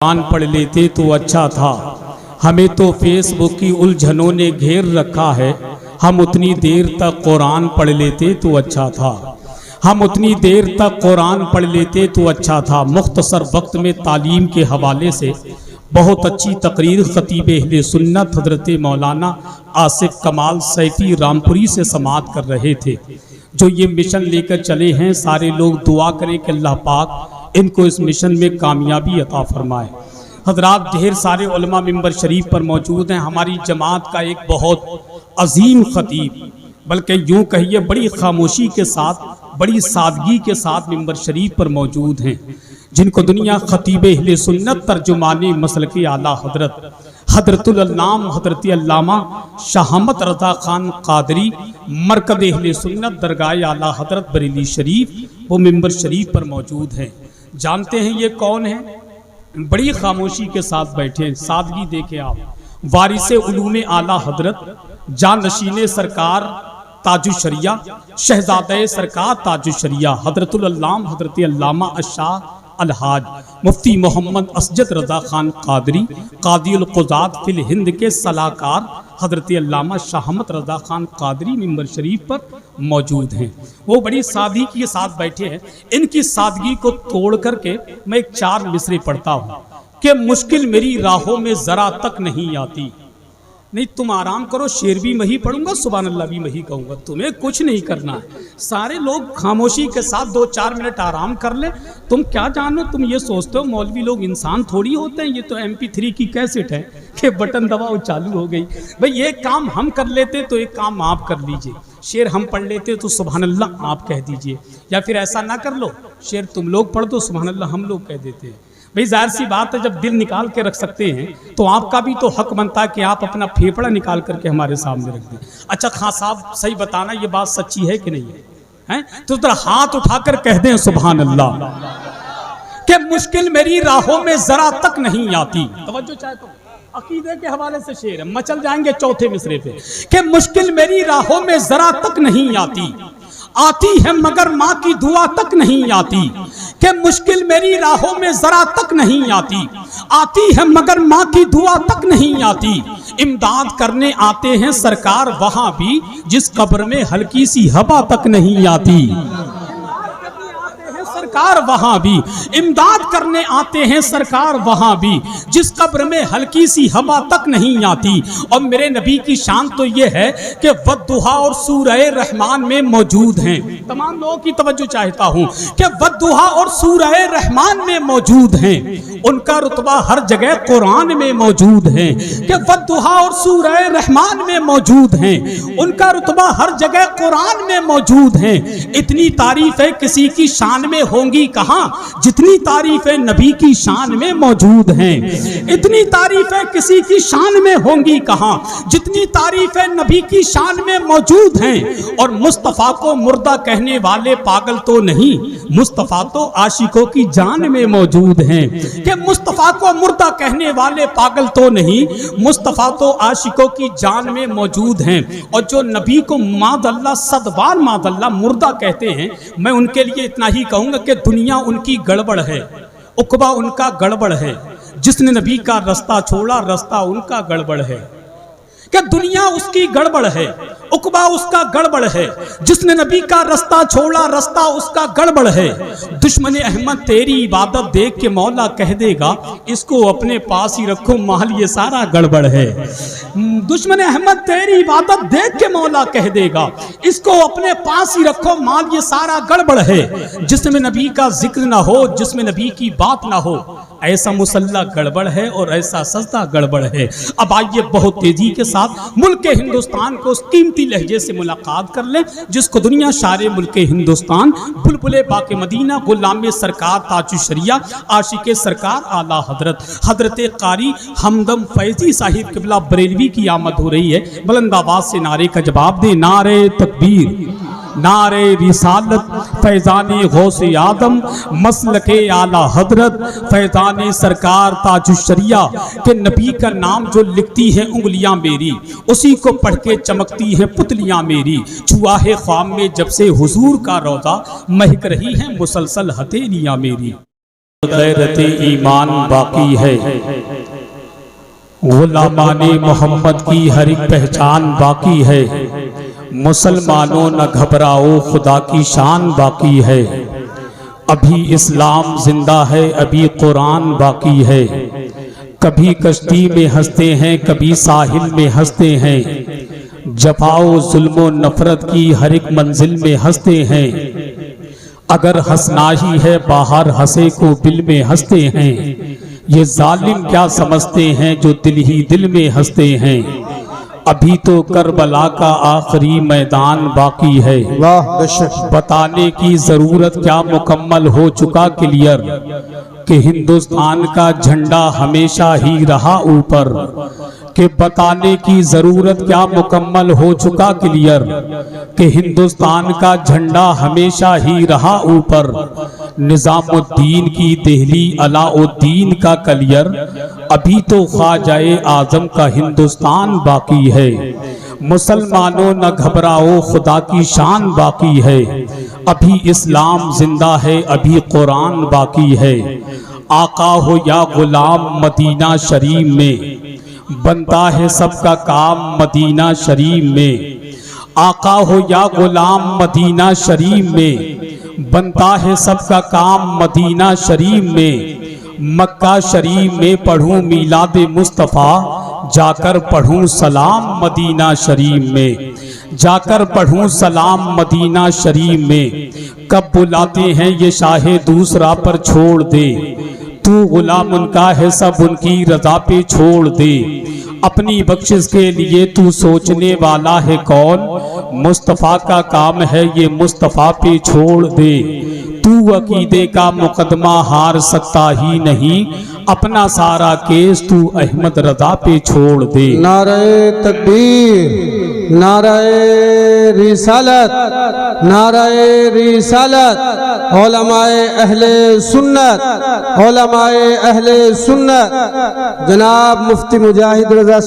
कुरान पढ़ लेते तो अच्छा था। हमें तो फेसबुक की उलझनों ने घेर रखा है। हम उतनी देर तक कुरान पढ़ लेते तो अच्छा था। हम उतनी देर तक कुरान पढ़ लेते तो अच्छा था। मुख्तसर वक्त में तालीम के हवाले से बहुत अच्छी तकरीर खतीब अहले सुन्नत हजरत मौलाना आसिफ कमाल सैफी रामपुरी से समाअत कर रहे थे, जो ये मिशन लेकर चले हैं। सारे लोग दुआ करें कि अल्लाह पाक इनको इस मिशन में कामयाबी अता फरमाए। हजरात, ढेर सारे उलमा मिंबर शरीफ पर मौजूद हैं। हमारी जमात का एक बहुत अजीम खतीब, बल्कि यूँ कहिए बड़ी खामोशी के साथ, बड़ी सादगी के साथ मिंबर शरीफ पर मौजूद हैं, जिनको दुनिया खतीब अहले सुन्नत तर्जुमानी मसलक आला हजरत हजरतुल अल्लाम हजरत अल्लामा शाहमत रज़ा खान कादरी मरकद अहले सुन्नत दरगाह आला हजरत बरेली शरीफ, वो मिंबर शरीफ पर मौजूद हैं। जानते हैं ये कौन है? बड़ी खामोशी के साथ बैठे हैं, सादगी देखे आप। वारिसे उलूमे आला हजरत जानशीने सरकार ताजुशरिया शहजादे सरकार ताजुशरिया हजरतुल अल्लाम हजरत अल्लामा अशाह अलहाज मुफ्ती मोहम्मद असजद रज़ा खान कादरी कादियुल क़ुज़ात फिल हिंद के सलाहकार हजरत अल्लामा शाहमत रज़ा खान कादरी मिंबर शरीफ पर मौजूद हैं। वो बड़ी सादगी के साथ बैठे हैं। इनकी सादगी को तोड़ करके मैं एक 4 मिसरे पढ़ता हूँ कि मुश्किल मेरी राहों में ज़रा तक नहीं आती। नहीं, तुम आराम करो, शेर भी मैं ही पढ़ूंगा, सुभान अल्लाह भी मैं ही कहूँगा, तुम्हें कुछ नहीं करना है। सारे लोग खामोशी के साथ 2-4 मिनट आराम कर ले। तुम क्या जानो, तुम ये सोचते हो मौलवी लोग इंसान थोड़ी होते हैं। ये तो MP3 की कैसेट है कि बटन दबाओ चालू हो गई। भाई एक काम हम कर लेते तो एक काम आप कर लीजिए। शेर हम पढ़ लेते तो सुभान अल्लाह आप कह दीजिए, या फिर ऐसा ना कर लो, शेर तुम लोग पढ़ दो, सुभान अल्लाह हम लोग कह देते हैं। भाई जाहिर सी बात है, जब दिल निकाल के रख सकते हैं तो आपका भी तो हक बनता है कि आप अपना फेफड़ा निकाल करके हमारे सामने रख दें। अच्छा खां साहब, सही बताना ये बात सच्ची है कि नहीं है? हैं? तो जरा हाथ उठाकर कह दें सुभान अल्लाह कि मुश्किल मेरी राहों में जरा तक नहीं आती। तवज्जो चाहे तो अकीदे के हवाले से शेर है, मचल जाएंगे चौथे मिसरे पे कि मुश्किल मेरी राहों में जरा तक नहीं आती, आती है मगर माँ की दुआ तक नहीं आती। कि मुश्किल मेरी राहों में जरा तक नहीं आती, आती है मगर माँ की दुआ तक नहीं आती। इमदाद करने आते हैं सरकार वहां भी, जिस कब्र में हल्की सी हवा तक नहीं आती। सरकार वहां भी इमदाद करने आते हैं, सरकार वहां भी जिस कब्र में हल्की सी हवा तक नहीं आती। और मेरे नबी की शान तो ये है कि वद्दुहा और सूरह रहमान में मौजूद हैं। तमाम लोगों की तवज्जो चाहता हूं कि वद्दुहा और सूरह रहमान में मौजूद हैं। उनका रुतबा हर जगह कुरान में मौजूद है कि वद्दुहा और सूरह रहमान में मौजूद हैं। उनका रुतबा हर जगह कुरान में मौजूद है। इतनी तारीफें किसी की शान में होंगी कहां जितनी तारीफें नबी की शान में मौजूद हैं। इतनी तारीफें किसी की शान में होंगी कहां जितनी तारीफें नबी की शान में मौजूद हैं। और मुस्तफ़ा को मुर्दा कहने वाले पागल तो नहीं, मुस्तफ़ा तो आशिकों की जान में मौजूद हैं। कि मुस्तफ़ा को मुर्दा कहने वाले पागल तो नहीं, मुस्तफ़ा तो आशिकों की जान में मौजूद हैं। और जो नबी को मादल्ला सदबार मादल्ला मुर्दा कहते हैं, मैं उनके लिए इतना ही कहूंगा कि दुनिया उनकी गड़बड़ है, उकबा उनका गड़बड़ है। जिसने नबी का रास्ता छोड़ा, रास्ता उनका गड़बड़ है। कि दुनिया उसकी गड़बड़ है, उकबा उसका गड़बड़ है। जिसने नबी का रास्ता छोड़ा, रास्ता उसका गड़बड़ है। दुश्मन अहमद तेरी इबादत देख के मौला कह देगा, इसको अपने पास ही रखो, माल ये सारा गड़बड़ है। दुश्मन अहमद तेरी इबादत देख के मौला कह देगा, इसको अपने पास ही रखो, माल ये सारा गड़बड़ है। जिसमें नबी का जिक्र ना हो, जिसमें नबी की बात ना हो, ऐसा मुसल्ला गड़बड़ है और ऐसा सजदा गड़बड़ है। अब आइए बहुत तेजी के साथ मुल्क हिंदुस्तान को उस कीमती लहजे से मुलाकात कर लें जिसको दुनिया सारे मुल्क हिंदुस्तान बुलबुले बाके मदीना गुलाम सरकार ताजुशरिया आशिके सरकार आला हजरत हजरत कारी हमदम फैजी साहिब किबला बरेलवी की आमद हो रही है। बुलंद आवाज से नारे का जवाब दे, नारे तकबीर, नारे रिसालत, फैज़ाने गौसे आदम, मसलके आला हजरत, फैज़ाने सरकार ताजुशरिया। के नबी का नाम जो लिखती है उंगलियां मेरी, उसी को पढ़ के चमकती हैं पुतलियां मेरी। छुआ है ख्वाब में जब से हुजूर का रोज़ा, महक रही है मुसलसल हथेलियां मेरी। गैरत ईमान बाकी है। गुलामाने मोहम्मद की हर एक पहचान बाकी है। मुसलमानों न घबराओ, खुदा की शान बाकी है। अभी इस्लाम जिंदा है, अभी कुरान बाकी है। कभी कश्ती में हंसते हैं, कभी साहिल में हंसते हैं। जफाओ जुल्मो नफरत की हर एक मंजिल में हंसते हैं। अगर हंसना ही है बाहर, हंसे को दिल में हंसते हैं। ये जालिम क्या समझते हैं जो दिल ही दिल में हंसते हैं। अभी तो करबला का आखिरी मैदान बाकी है। बताने की जरूरत क्या, मुकम्मल हो चुका क्लियर कि हिंदुस्तान का झंडा हमेशा ही रहा ऊपर। कि बताने की जरूरत क्या, मुकम्मल हो चुका क्लियर कि हिंदुस्तान का झंडा हमेशा ही रहा ऊपर। निजामुद्दीन की देहली अलाउद्दीन का कलियर, अभी तो ख्वाजाए आजम का हिंदुस्तान बाकी है। मुसलमानों न घबराओ, खुदा की शान बाकी है। अभी इस्लाम जिंदा है, अभी कुरान बाकी है। आका हो या गुलाम मदीना शरीफ में, बनता है सबका काम मदीना शरीफ में। आका हो या गुलाम मदीना शरीफ में, बनता है सबका काम मदीना शरीफ में। मक्का शरीफ में पढ़ूं मीलाद मुस्तफ़ा, जाकर पढ़ूं सलाम मदीना शरीफ में। जाकर पढ़ूं सलाम मदीना शरीफ में। कब बुलाते हैं ये शाहे दूसरा पर छोड़ दे, तू गुलाम उनका है सब उनकी रजा पे छोड़ दे। अपनी बख्शिश के लिए तू सोचने वाला है कौन, मुस्तफ़ा का काम है ये मुस्तफ़ा पे छोड़ दे। तू अकीदे का मुकदमा हार सकता ही नहीं, अपना सारा केस तू अहमद रजा पे छोड़ दे। नारे तकबीर, नारे रिसालत, नारे रिसालत। उलमाए अहले सुन्नत, उलमाए अहले सुन्नत जनाब मुफ्ती मुजाहिद रजा